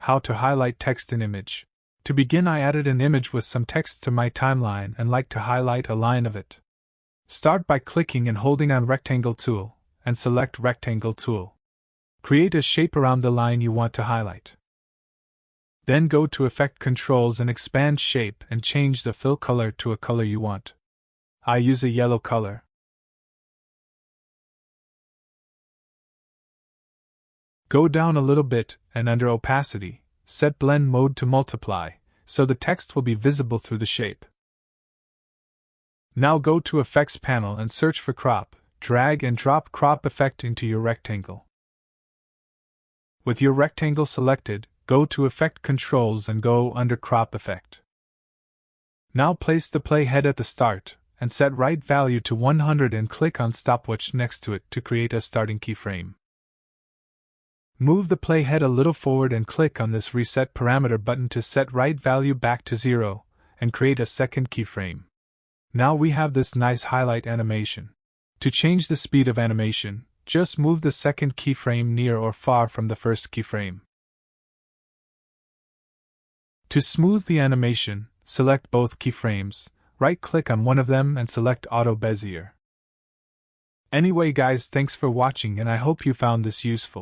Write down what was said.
How to highlight text in image. To begin, I added an image with some text to my timeline and like to highlight a line of it. Start by clicking and holding on Rectangle tool, and select Rectangle tool. Create a shape around the line you want to highlight. Then go to Effect Controls and expand Shape and change the fill color to a color you want. I use a yellow color. Go down a little bit, and under Opacity, set Blend Mode to Multiply, so the text will be visible through the shape. Now go to Effects panel and search for Crop, drag and drop Crop effect into your rectangle. With your rectangle selected, go to Effect Controls and go under Crop Effect. Now place the playhead at the start, and set right value to 100 and click on Stopwatch next to it to create a starting keyframe. Move the playhead a little forward and click on this Reset Parameter button to set right value back to 0, and create a second keyframe. Now we have this nice highlight animation. To change the speed of animation, just move the second keyframe near or far from the first keyframe. To smooth the animation, select both keyframes, right-click on one of them and select Auto Bezier. Anyway guys, thanks for watching and I hope you found this useful.